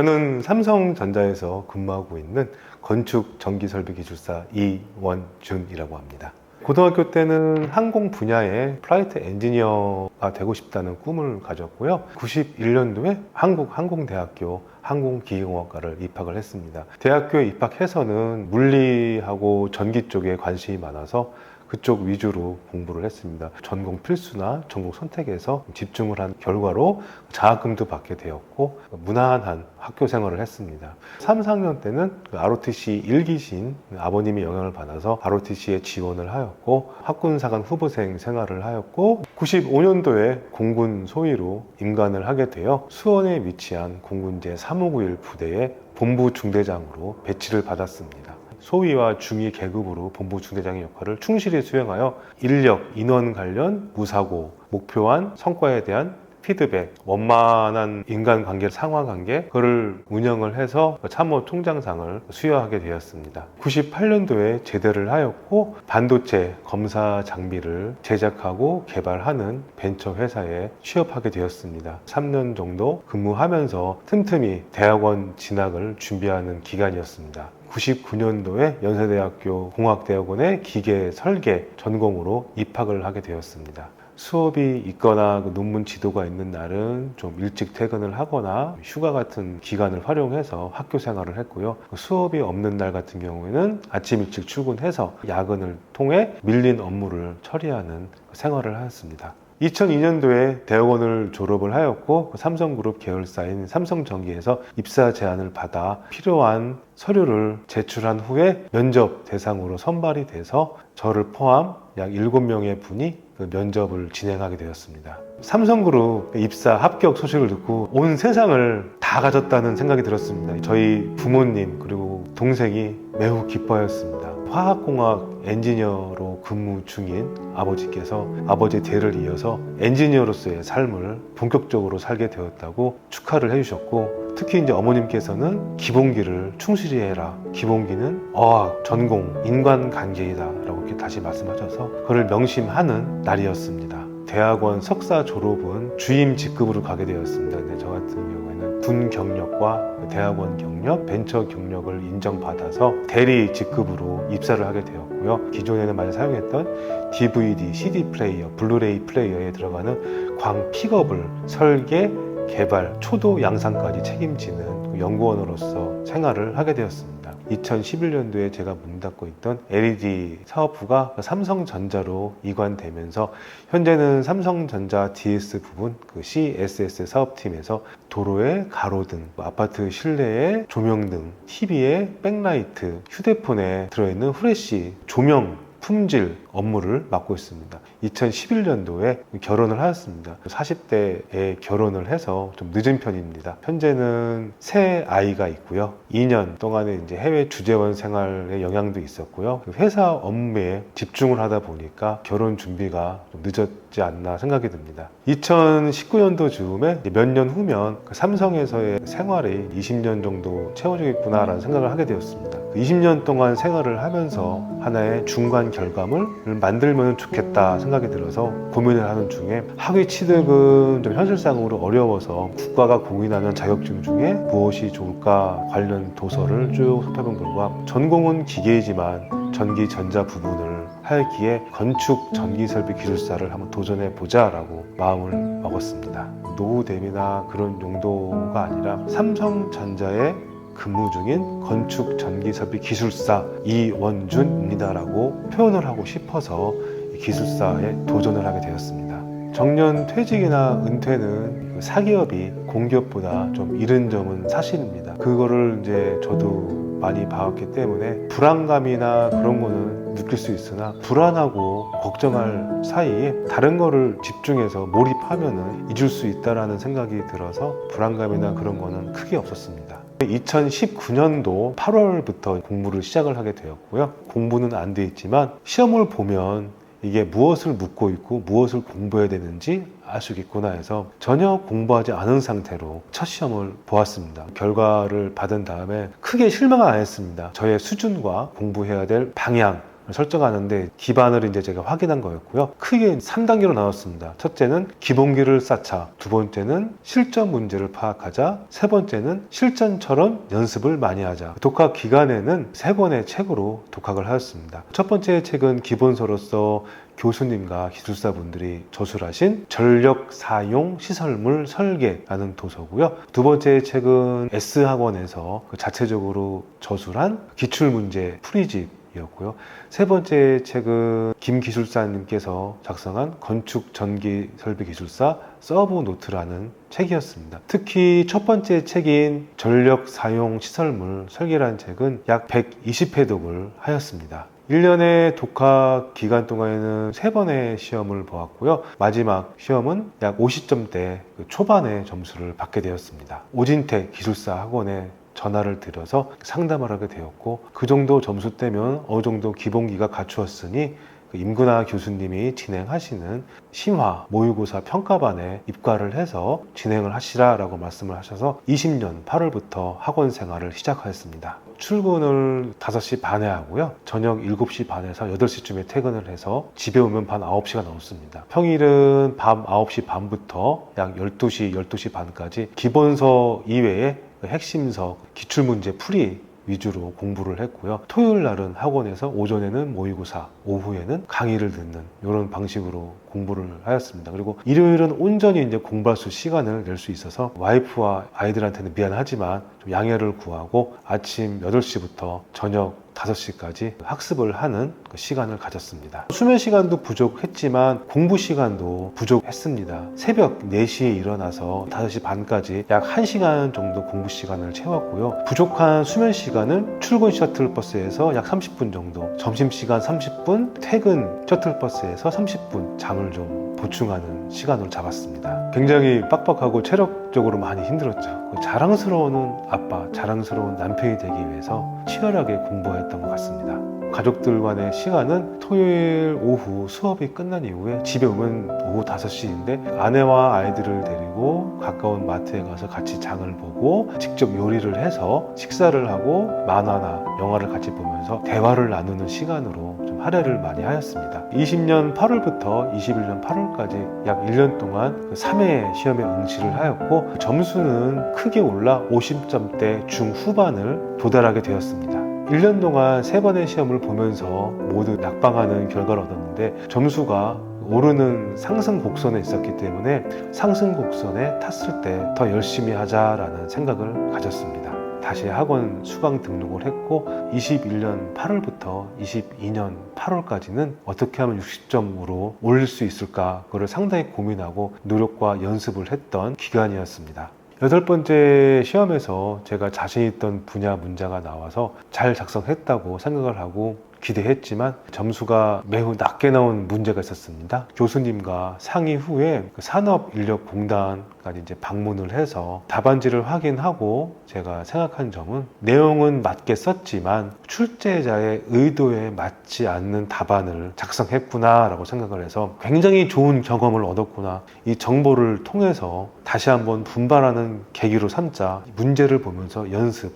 저는 삼성전자에서 근무하고 있는 건축 전기설비기술사 이원준이라고 합니다. 고등학교 때는 항공 분야의 플라이트 엔지니어가 되고 싶다는 꿈을 가졌고요. 91년도에 한국항공대학교 항공기계공학과를 입학을 했습니다. 대학교에 입학해서는 물리하고 전기 쪽에 관심이 많아서 그쪽 위주로 공부를 했습니다. 전공 필수나 전공 선택에서 집중을 한 결과로 장학금도 받게 되었고 무난한 학교 생활을 했습니다. 3, 4학년 때는 ROTC 1기신 아버님의 영향을 받아서 ROTC에 지원을 하였고 학군사관 후보생 생활을 하였고 95년도에 공군 소위로 임관을 하게 되어 수원에 위치한 공군제 3591 부대의 본부 중대장으로 배치를 받았습니다. 소위와 중위 계급으로 본부 중대장의 역할을 충실히 수행하여 인력, 인원 관련, 무사고, 목표한 성과에 대한 피드백, 원만한 인간관계, 상하관계 그걸 운영을 해서 참모 통장상을 수여하게 되었습니다. 98년도에 제대를 하였고 반도체 검사 장비를 제작하고 개발하는 벤처 회사에 취업하게 되었습니다. 3년 정도 근무하면서 틈틈이 대학원 진학을 준비하는 기간이었습니다. 99년도에 연세대학교 공학대학원의 기계 설계 전공으로 입학을 하게 되었습니다. 수업이 있거나 논문 지도가 있는 날은 좀 일찍 퇴근을 하거나 휴가 같은 기간을 활용해서 학교 생활을 했고요. 수업이 없는 날 같은 경우에는 아침 일찍 출근해서 야근을 통해 밀린 업무를 처리하는 생활을 하였습니다. 2002년도에 대학원을 졸업을 하였고 삼성그룹 계열사인 삼성전기에서 입사 제안을 받아 필요한 서류를 제출한 후에 면접 대상으로 선발이 돼서 저를 포함 약 7명의 분이 그 면접을 진행하게 되었습니다. 삼성그룹 입사 합격 소식을 듣고 온 세상을 다 가졌다는 생각이 들었습니다. 저희 부모님 그리고 동생이 매우 기뻐했습니다. 화학공학 엔지니어로 근무 중인 아버지께서 아버지의 대를 이어서 엔지니어로서의 삶을 본격적으로 살게 되었다고 축하를 해주셨고 특히 이제 어머님께서는 기본기를 충실히 해라. 기본기는 어학, 전공, 인간관계이다 라고 이렇게 다시 말씀하셔서 그를 명심하는 날이었습니다. 대학원 석사 졸업은 주임 직급으로 가게 되었습니다. 근데 저 같은 경우에는 군 경력과 대학원 경력, 벤처 경력을 인정받아서 대리 직급으로 입사를 하게 되었고요. 기존에는 많이 사용했던 DVD, CD 플레이어, 블루레이 플레이어에 들어가는 광 픽업을 설계, 개발, 초도 양산까지 책임지는 연구원으로서 생활을 하게 되었습니다. 2011년도에 제가 몸담고 있던 LED 사업부가 삼성전자로 이관되면서 현재는 삼성전자 DS 부분 그 CSS 사업팀에서 도로의 가로등, 아파트 실내의 조명등, TV의 백라이트, 휴대폰에 들어있는 후레쉬, 조명 품질 업무를 맡고 있습니다. 2011년도에 결혼을 하였습니다. 40대에 결혼을 해서 좀 늦은 편입니다. 현재는 새 아이가 있고요. 2년 동안에 이제 해외 주재원 생활의 영향도 있었고요. 회사 업무에 집중을 하다 보니까 결혼 준비가 좀 늦었지 않나 생각이 듭니다. 2019년도 즈음에 몇 년 후면 삼성에서의 생활이 20년 정도 채워지겠구나라는 생각을 하게 되었습니다. 20년 동안 생활을 하면서 하나의 중간 결과물을 만들면 좋겠다 생각이 들어서 고민을 하는 중에 학위 취득은 좀 현실상으로 어려워서 국가가 공인하는 자격증 중에 무엇이 좋을까 관련 도서를 쭉 살펴본 결과 전공은 기계이지만 전기 전자 부분을 하였기에 건축 전기설비 기술사를 한번 도전해 보자라고 마음을 먹었습니다. 노후 대비나 그런 용도가 아니라 삼성전자의 근무 중인 건축 전기설비 기술사 이원준입니다라고 표현을 하고 싶어서 기술사에 도전을 하게 되었습니다. 정년 퇴직이나 은퇴는 사기업이 공기업보다 좀 이른 점은 사실입니다. 그거를 이제 저도 많이 봐왔기 때문에 불안감이나 그런 거는 느낄 수 있으나 불안하고 걱정할 사이에 다른 거를 집중해서 몰입하면은 잊을 수 있다라는 생각이 들어서 불안감이나 그런 거는 크게 없었습니다. 2019년도 8월부터 공부를 시작을 하게 되었고요. 공부는 안 돼 있지만 시험을 보면 이게 무엇을 묻고 있고 무엇을 공부해야 되는지 알 수 있겠구나 해서 전혀 공부하지 않은 상태로 첫 시험을 보았습니다. 결과를 받은 다음에 크게 실망은 안 했습니다. 저의 수준과 공부해야 될 방향 설정하는데 기반을 이제 제가 확인한 거였고요. 크게 3단계로 나눴습니다. 첫째는 기본기를 쌓자, 두 번째는 실전 문제를 파악하자, 세 번째는 실전처럼 연습을 많이 하자. 독학 기간에는 3권의 책으로 독학을 하였습니다. 첫 번째 책은 기본서로서 교수님과 기술사분들이 저술하신 전력 사용 시설물 설계라는 도서고요. 두 번째 책은 S학원에서 자체적으로 저술한 기출문제 풀이집이었고요. 세 번째 책은 김 기술사님께서 작성한 건축 전기 설비 기술사 서브 노트라는 책이었습니다. 특히 첫 번째 책인 전력 사용 시설물 설계라는 책은 약 120회독을 하였습니다. 1년의 독학 기간 동안에는 3번의 시험을 보았고요. 마지막 시험은 약 50점대 초반의 점수를 받게 되었습니다. 오진택 기술사 학원에 전화를 드려서 상담을 하게 되었고, 그 정도 점수대면 어느 정도 기본기가 갖추었으니 임근하 교수님이 진행하시는 심화 모의고사 평가반에 입과를 해서 진행을 하시라라고 말씀을 하셔서 20년 8월부터 학원 생활을 시작하였습니다. 출근을 5시 반에 하고요. 저녁 7시 반에서 8시쯤에 퇴근을 해서 집에 오면 밤 9시가 넘습니다. 평일은 밤 9시 반부터 약 12시, 12시 반까지 기본서 이외에 핵심서, 기출문제 풀이 위주로 공부를 했고요. 토요일 날은 학원에서 오전에는 모의고사, 오후에는 강의를 듣는 이런 방식으로 공부를 하였습니다. 그리고 일요일은 온전히 이제 공부할 수 시간을 낼 수 있어서 와이프와 아이들한테는 미안하지만 좀 양해를 구하고 아침 8시부터 저녁 5시까지 학습을 하는 그 시간을 가졌습니다. 수면 시간도 부족했지만 공부 시간도 부족했습니다. 새벽 4시에 일어나서 5시 반까지 약 1시간 정도 공부 시간을 채웠고요. 부족한 수면 시간은 출근 셔틀버스에서 약 30분 정도, 점심시간 30분, 퇴근 셔틀버스에서 30분 잠을 좀 보충하는 시간을 잡았습니다. 굉장히 빡빡하고 체력적으로 많이 힘들었죠. 자랑스러운 아빠, 자랑스러운 남편이 되기 위해서 치열하게 공부했던 것 같습니다. 가족들 간의 시간은 토요일 오후 수업이 끝난 이후에 집에 오면 오후 5시인데 아내와 아이들을 데리고 가까운 마트에 가서 같이 장을 보고 직접 요리를 해서 식사를 하고 만화나 영화를 같이 보면서 대화를 나누는 시간으로 좀 할애를 많이 하였습니다. 20년 8월부터 21년 8월까지 약 1년 동안 3회 시험에 응시를 하였고 점수는 크게 올라 50점대 중후반을 도달하게 되었습니다. 1년 동안 3번의 시험을 보면서 모두 낙방하는 결과를 얻었는데 점수가 오르는 상승 곡선에 있었기 때문에 상승 곡선에 탔을 때 더 열심히 하자라는 생각을 가졌습니다. 다시 학원 수강 등록을 했고 21년 8월부터 22년 8월까지는 어떻게 하면 60점으로 올릴 수 있을까 그걸 상당히 고민하고 노력과 연습을 했던 기간이었습니다. 8번째 시험에서 제가 자신 있던 분야 문제가 나와서 잘 작성했다고 생각을 하고 기대했지만 점수가 매우 낮게 나온 문제가 있었습니다. 교수님과 상의 후에 산업인력공단까지 이제 방문을 해서 답안지를 확인하고 제가 생각한 점은 내용은 맞게 썼지만 출제자의 의도에 맞지 않는 답안을 작성했구나 라고 생각을 해서 굉장히 좋은 경험을 얻었구나, 이 정보를 통해서 다시 한번 분발하는 계기로 삼자 문제를 보면서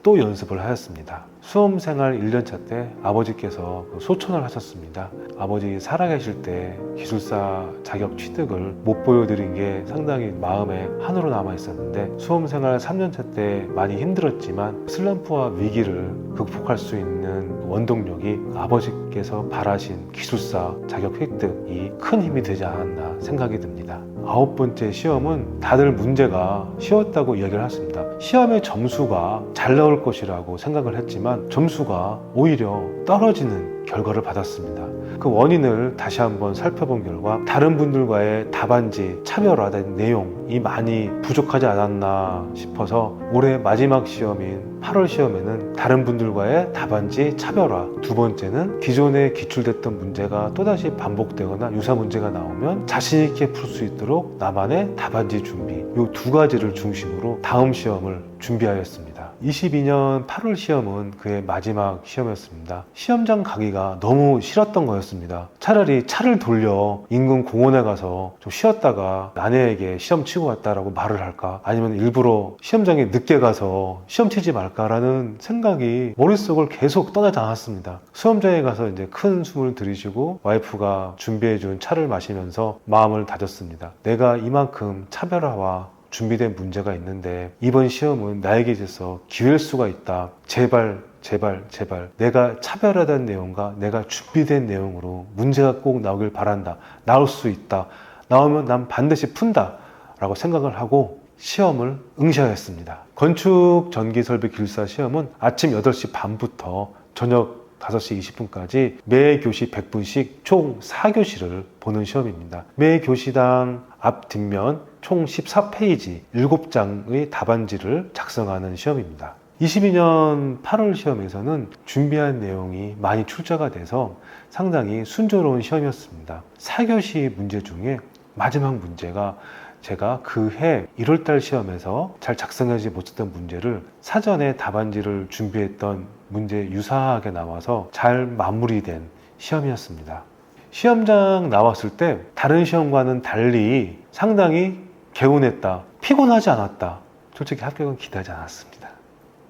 또 연습을 하였습니다. 수험생활 1년차 때 아버지께서 소천을 하셨습니다. 아버지 살아계실 때 기술사 자격 취득을 못 보여드린 게 상당히 마음에 한으로 남아있었는데 수험생활 3년차 때 많이 힘들었지만 슬럼프와 위기를 극복할 수 있는 원동력이 아버지께서 바라신 기술사 자격 획득이 큰 힘이 되지 않았나 생각이 듭니다. 9번째 시험은 다들 문제가 쉬웠다고 이야기를 하십니다. 시험의 점수가 잘 나올 것이라고 생각을 했지만 점수가 오히려 떨어지는 결과를 받았습니다. 그 원인을 다시 한번 살펴본 결과 다른 분들과의 답안지 차별화된 내용이 많이 부족하지 않았나 싶어서 올해 마지막 시험인 8월 시험에는 다른 분들과의 답안지 차별화, 두 번째는 기존에 기출됐던 문제가 또다시 반복되거나 유사 문제가 나오면 자신 있게 풀 수 있도록 나만의 답안지 준비, 이 2가지를 중심으로 다음 시험을 준비하였습니다. 22년 8월 시험은 그의 마지막 시험이었습니다. 시험장 가기가 너무 싫었던 거였습니다. 차라리 차를 돌려 인근 공원에 가서 좀 쉬었다가 아내에게 시험 치고 왔다라고 말을 할까, 아니면 일부러 시험장에 늦게 가서 시험 치지 말까라는 생각이 머릿속을 계속 떠나지 않았습니다. 수험장에 가서 이제 큰 숨을 들이쉬고 와이프가 준비해준 차를 마시면서 마음을 다졌습니다. 내가 이만큼 차별화와 준비된 문제가 있는데 이번 시험은 나에게 있어서 기회일 수가 있다. 제발 내가 차별화된 내용과 내가 준비된 내용으로 문제가 꼭 나오길 바란다. 나올 수 있다. 나오면 난 반드시 푼다 라고 생각을 하고 시험을 응시하였습니다. 건축 전기 설비 기술사 시험은 아침 8시 반부터 저녁 5시 20분까지 매 교시 100분씩 총 4교시를 보는 시험입니다. 매 교시당 앞 뒷면 총 14페이지 7장의 답안지를 작성하는 시험입니다. 22년 8월 시험에서는 준비한 내용이 많이 출제가 돼서 상당히 순조로운 시험이었습니다. 4교시 문제 중에 마지막 문제가 제가 그해 1월달 시험에서 잘 작성하지 못했던 문제를 사전에 답안지를 준비했던 문제 유사하게 나와서 잘 마무리된 시험이었습니다. 시험장 나왔을 때 다른 시험과는 달리 상당히 개운했다, 피곤하지 않았다. 솔직히 합격은 기대하지 않았습니다.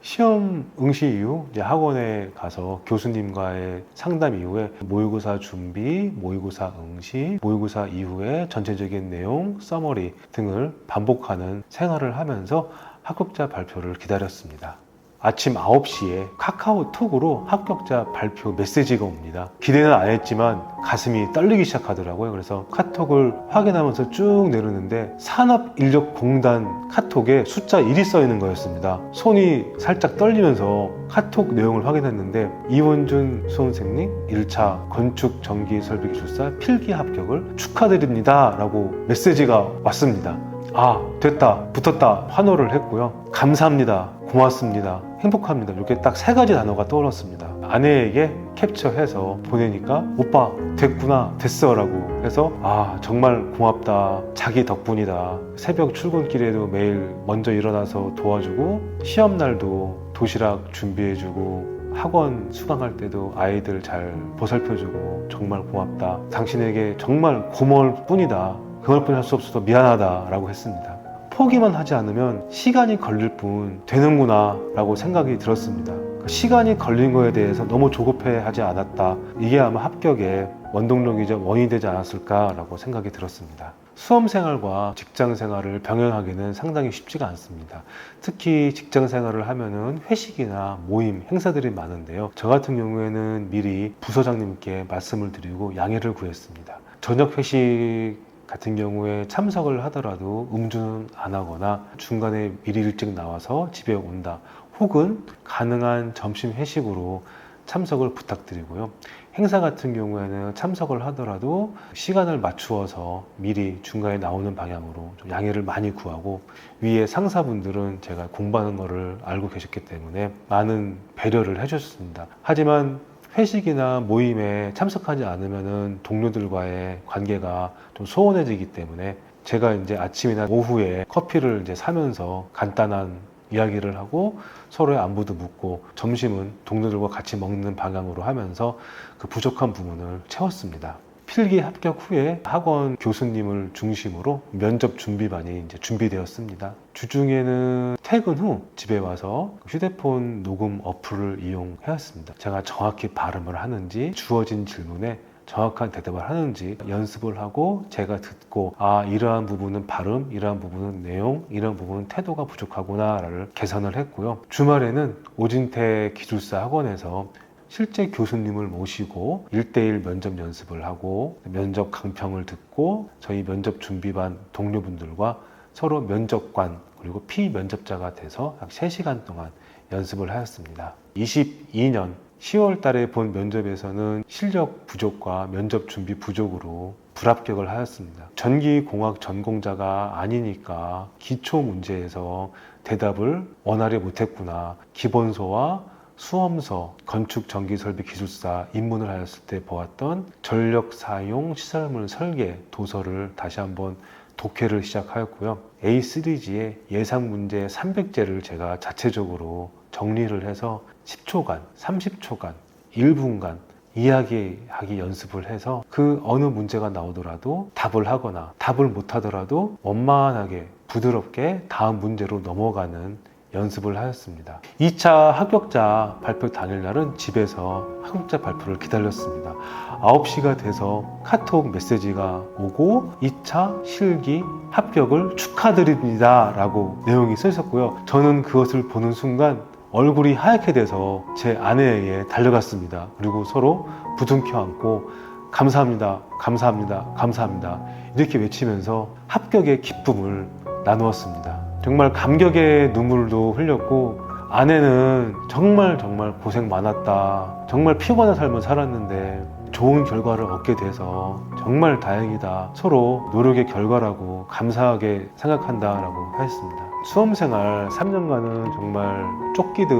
시험 응시 이후 이제 학원에 가서 교수님과의 상담 이후에 모의고사 준비, 모의고사 응시, 모의고사 이후에 전체적인 내용, 서머리 등을 반복하는 생활을 하면서 합격자 발표를 기다렸습니다. 아침 9시에 카카오톡으로 합격자 발표 메시지가 옵니다. 기대는 안 했지만 가슴이 떨리기 시작하더라고요. 그래서 카톡을 확인하면서 쭉 내렸는데 산업인력공단 카톡에 숫자 1이 써 있는 거였습니다. 손이 살짝 떨리면서 카톡 내용을 확인했는데 이원준 수험생님 1차 건축전기설비기술사 필기 합격을 축하드립니다 라고 메시지가 왔습니다. 아, 됐다, 붙었다 환호를 했고요. 감사합니다, 고맙습니다, 행복합니다, 이렇게 딱 3가지 단어가 떠올랐습니다. 아내에게 캡처해서 보내니까 오빠 됐구나, 됐어 라고 해서 아, 정말 고맙다, 자기 덕분이다. 새벽 출근길에도 매일 먼저 일어나서 도와주고 시험날도 도시락 준비해주고 학원 수강할 때도 아이들 잘 보살펴주고 정말 고맙다. 당신에게 정말 고마울 뿐이다. 그걸 뿐 할 수 없어서 미안하다 라고 했습니다. 포기만 하지 않으면 시간이 걸릴 뿐 되는구나 라고 생각이 들었습니다. 시간이 걸린 거에 대해서 너무 조급해 하지 않았다. 이게 아마 합격의 원동력이자 원인이 되지 않았을까 라고 생각이 들었습니다. 수험생활과 직장생활을 병행하기는 상당히 쉽지가 않습니다. 특히 직장생활을 하면은 회식이나 모임, 행사들이 많은데요. 저 같은 경우에는 미리 부서장님께 말씀을 드리고 양해를 구했습니다. 저녁 회식 같은 경우에 참석을 하더라도 음주는 안 하거나 중간에 미리 일찍 나와서 집에 온다, 혹은 가능한 점심 회식으로 참석을 부탁드리고요. 행사 같은 경우에는 참석을 하더라도 시간을 맞추어서 미리 중간에 나오는 방향으로 좀 양해를 많이 구하고, 위에 상사분들은 제가 공부하는 거를 알고 계셨기 때문에 많은 배려를 해주셨습니다. 하지만 회식이나 모임에 참석하지 않으면 동료들과의 관계가 좀 소원해지기 때문에 제가 이제 아침이나 오후에 커피를 이제 사면서 간단한 이야기를 하고 서로의 안부도 묻고, 점심은 동료들과 같이 먹는 방향으로 하면서 그 부족한 부분을 채웠습니다. 필기 합격 후에 학원 교수님을 중심으로 면접 준비반이 이제 준비되었습니다. 주중에는 퇴근 후 집에 와서 휴대폰 녹음 어플을 이용해왔습니다. 제가 정확히 발음을 하는지, 주어진 질문에 정확한 대답을 하는지 연습을 하고, 제가 듣고 아, 이러한 부분은 발음, 이러한 부분은 내용, 이러한 부분은 태도가 부족하구나를 개선을 했고요. 주말에는 오진태 기술사 학원에서 실제 교수님을 모시고 1대1 면접 연습을 하고 면접 강평을 듣고 저희 면접 준비반 동료분들과 서로 면접관 그리고 피면접자가 돼서 약 3시간 동안 연습을 하였습니다. 22년 10월 달에 본 면접에서는 실력 부족과 면접 준비 부족으로 불합격을 하였습니다. 전기공학 전공자가 아니니까 기초 문제에서 대답을 원활히 못했구나. 기본서와 수험서, 건축전기설비기술사 입문을 하였을 때 보았던 전력 사용 시설물 설계 도서를 다시 한번 독해를 시작하였고요. A 시리즈의 예상 문제 300제를 제가 자체적으로 정리를 해서 10초간, 30초간, 1분간 이야기하기 연습을 해서 그 어느 문제가 나오더라도 답을 하거나 답을 못하더라도 원만하게 부드럽게 다음 문제로 넘어가는 연습을 하였습니다. 2차 합격자 발표 당일날은 집에서 합격자 발표를 기다렸습니다. 9시가 돼서 카톡 메시지가 오고 2차 실기 합격을 축하드립니다 라고 내용이 써 있었고요. 저는 그것을 보는 순간 얼굴이 하얗게 돼서 제 아내에게 달려갔습니다. 그리고 서로 부둥켜 안고 감사합니다, 감사합니다, 감사합니다 이렇게 외치면서 합격의 기쁨을 나누었습니다. 정말 감격의 눈물도 흘렸고 아내는 정말 고생 많았다. 정말 피곤한 삶을 살았는데 좋은 결과를 얻게 돼서 정말 다행이다. 서로 노력의 결과라고 감사하게 생각한다라고 하였습니다. 수험생활 3년간은 정말 쫓기듯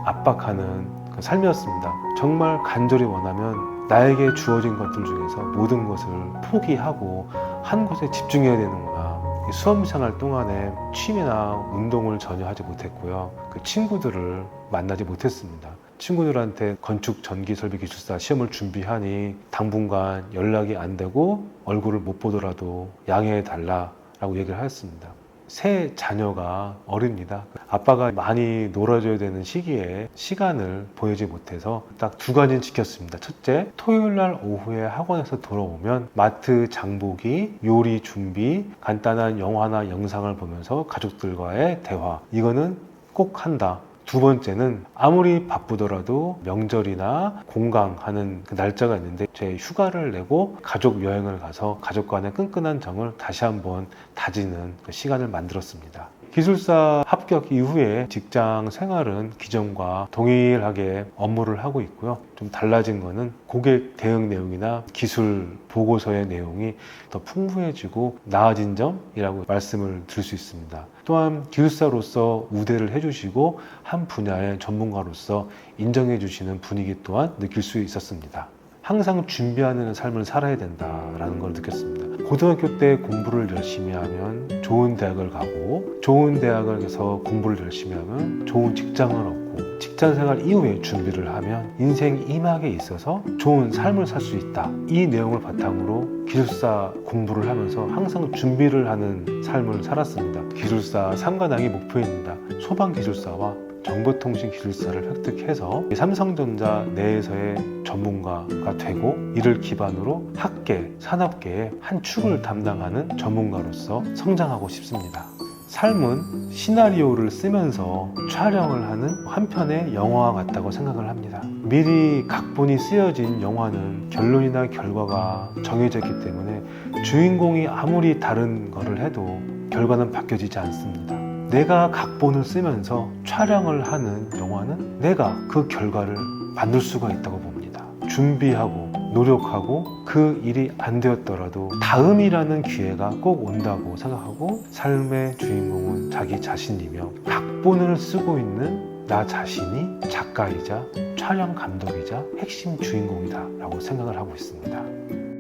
압박하는 그 삶이었습니다. 정말 간절히 원하면 나에게 주어진 것들 중에서 모든 것을 포기하고 한 곳에 집중해야 되는구나. 수험생활 동안에 취미나 운동을 전혀 하지 못했고요. 그 친구들을 만나지 못했습니다. 친구들한테 건축 전기 설비 기술사 시험을 준비하니 당분간 연락이 안 되고 얼굴을 못 보더라도 양해해 달라라고 얘기를 하였습니다. 새 자녀가 어립니다. 아빠가 많이 놀아줘야 되는 시기에 시간을 보내지 못해서 딱 2가지는 지켰습니다. 첫째, 토요일날 오후에 학원에서 돌아오면 마트 장보기, 요리 준비, 간단한 영화나 영상을 보면서 가족들과의 대화, 이거는 꼭 한다. 2번째는 아무리 바쁘더라도 명절이나 공강하는 그 날짜가 있는데 제 휴가를 내고 가족 여행을 가서 가족 간의 끈끈한 정을 다시 한번 다지는 그 시간을 만들었습니다. 기술사 합격 이후에 직장 생활은 기존과 동일하게 업무를 하고 있고요. 좀 달라진 거는 고객 대응 내용이나 기술 보고서의 내용이 더 풍부해지고 나아진 점이라고 말씀을 드릴 수 있습니다. 또한 기술사로서 우대를 해주시고 한 분야의 전문가로서 인정해 주시는 분위기 또한 느낄 수 있었습니다. 항상 준비하는 삶을 살아야 된다라는 걸 느꼈습니다. 고등학교 때 공부를 열심히 하면 좋은 대학을 가고 좋은 대학에서 공부를 열심히 하면 좋은 직장을 얻고 직장생활 이후에 준비를 하면 인생 2막에 있어서 좋은 삶을 살 수 있다. 이 내용을 바탕으로 기술사 공부를 하면서 항상 준비를 하는 삶을 살았습니다. 기술사 3관왕이 목표입니다. 소방기술사와 정보통신기술사를 획득해서 삼성전자 내에서의 전문가가 되고 이를 기반으로 학계, 산업계의 한 축을 담당하는 전문가로서 성장하고 싶습니다. 삶은 시나리오를 쓰면서 촬영을 하는 한 편의 영화와 같다고 생각을 합니다. 미리 각본이 쓰여진 영화는 결론이나 결과가 정해져 있기 때문에 주인공이 아무리 다른 거를 해도 결과는 바뀌어지지 않습니다. 내가 각본을 쓰면서 촬영을 하는 영화는 내가 그 결과를 만들 수가 있다고 봅니다. 준비하고 노력하고 그 일이 안 되었더라도 다음이라는 기회가 꼭 온다고 생각하고 삶의 주인공은 자기 자신이며 각본을 쓰고 있는 나 자신이 작가이자 촬영 감독이자 핵심 주인공이다 라고 생각을 하고 있습니다.